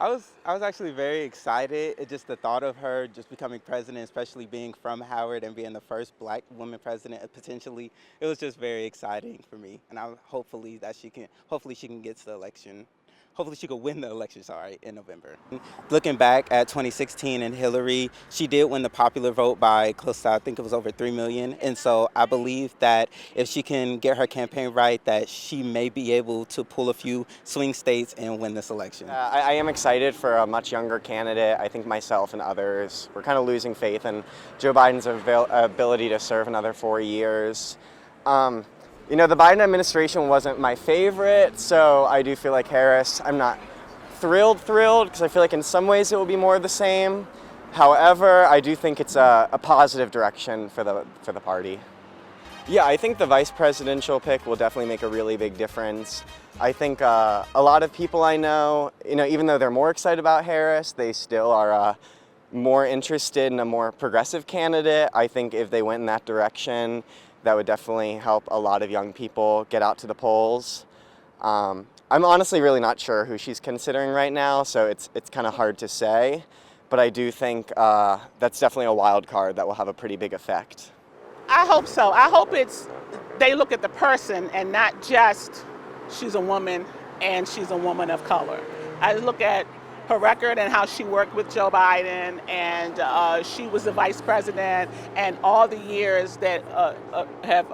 I was actually very excited. It just the thought of her just becoming president, especially being from Howard and being the first black woman president potentially, it was just very exciting for me. And hopefully she can get to the election. Hopefully she could win the election, in November. Looking back at 2016 and Hillary, she did win the popular vote by close to, I think it was over 3 million. And so I believe that if she can get her campaign right, that she may be able to pull a few swing states and win this election. I am excited for a much younger candidate. I think myself and others, we're kind of losing faith in Joe Biden's ability to serve another 4 years. You know, the Biden administration wasn't my favorite, so I do feel like Harris, I'm not thrilled, because I feel like in some ways it will be more of the same. However, I do think it's a positive direction for the party. Yeah, I think the vice presidential pick will definitely make a really big difference. I think a lot of people I know, even though they're more excited about Harris, they still are more interested in a more progressive candidate. I think if they went in that direction, that would definitely help a lot of young people get out to the polls. I'm honestly really not sure who she's considering right now, so it's kind of hard to say. But I do think that's definitely a wild card that will have a pretty big effect. I hope so. I hope they look at the person and not just she's a woman and she's a woman of color. I look at her record and how she worked with Joe Biden, and she was the vice president, and all the years that have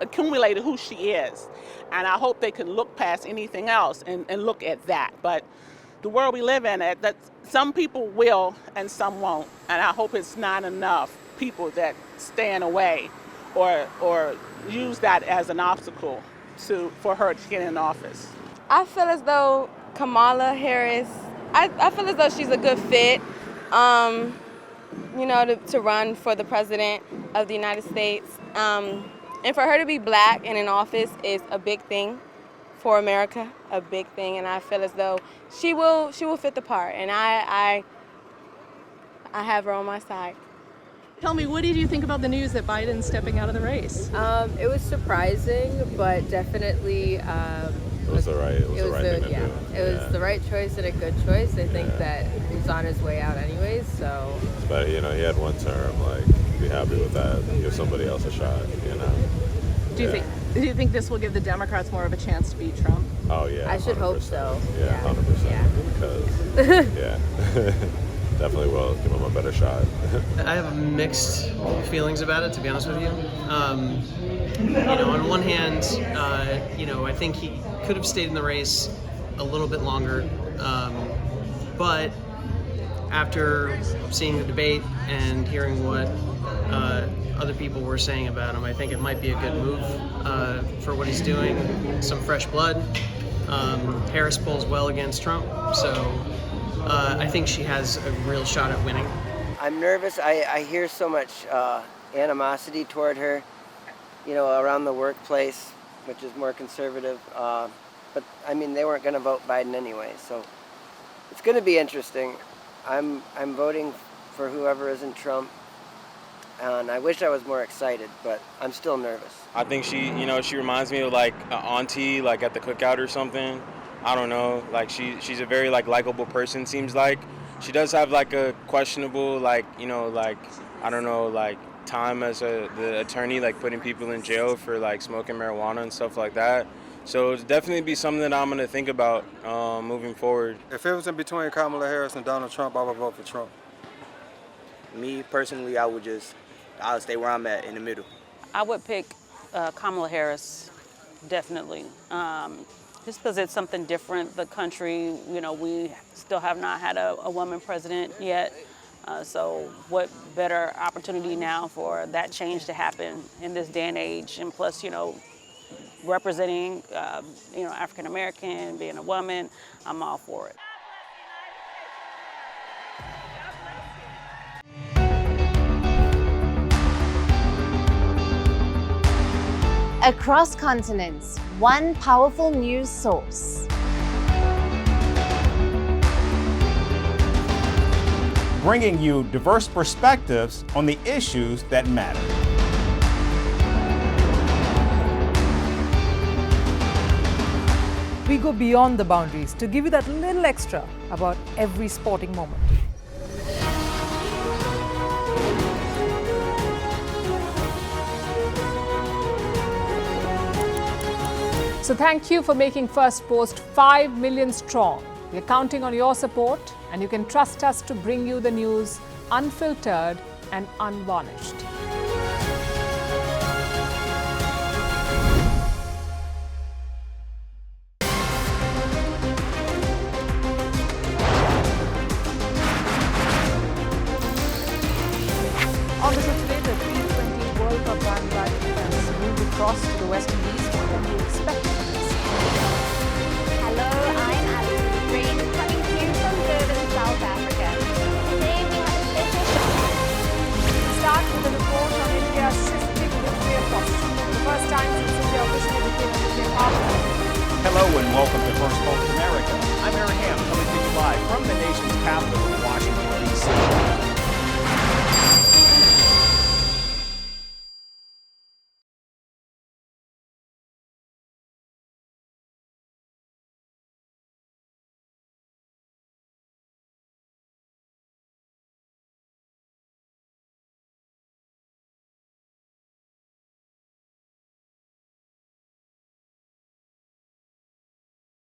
accumulated who she is. And I hope they can look past anything else and look at that. But the world we live in, that some people will and some won't. And I hope it's not enough people that stand away or use that as an obstacle for her to get in office. I feel as though Kamala Harris, I feel as though she's a good fit, to run for the president of the United States. And for her to be black and in office is a big thing for America, a big thing. And I feel as though she will fit the part. And I have her on my side. Tell me, what did you think about the news that Biden's stepping out of the race? It was surprising, but definitely it was the right thing to do. It was the right choice and a good choice. I think that he's on his way out anyways, so. But he had one term. Be happy with that. Give somebody else a shot. Do you think this will give the Democrats more of a chance to beat Trump? Oh yeah. I should 100%. hope so. Yeah, 100%. Yeah. Because definitely will give him a better shot. I have mixed feelings about it, to be honest with you. On one hand, I think he could have stayed in the race a little bit longer, but after seeing the debate and hearing what other people were saying about him, I think it might be a good move for what he's doing. Some fresh blood. Harris polls well against Trump, so I think she has a real shot at winning. I'm nervous. I hear so much animosity toward her, around the workplace, which is more conservative. But they weren't going to vote Biden anyway, so it's going to be interesting. I'm voting for whoever isn't Trump, and I wish I was more excited, but I'm still nervous. I think she reminds me of an auntie, at the cookout or something. I don't know, she's a very likable person, seems like. She does have a questionable time as the attorney, putting people in jail for smoking marijuana and stuff like that. So it's definitely be something that I'm going to think about moving forward. If it was in between Kamala Harris and Donald Trump, I would vote for Trump. Me personally, I would stay where I'm at in the middle. I would pick Kamala Harris, definitely. Just because it's something different. The country, we still have not had a woman president yet. So what better opportunity now for that change to happen in this day and age? And plus, representing, African American, being a woman, I'm all for it. Across continents, one powerful news source. Bringing you diverse perspectives on the issues that matter. we go beyond the boundaries to give you that little extra about every sporting moment. So thank you for making Firstpost 5 million strong. We're counting on your support, and you can trust us to bring you the news unfiltered and unvarnished.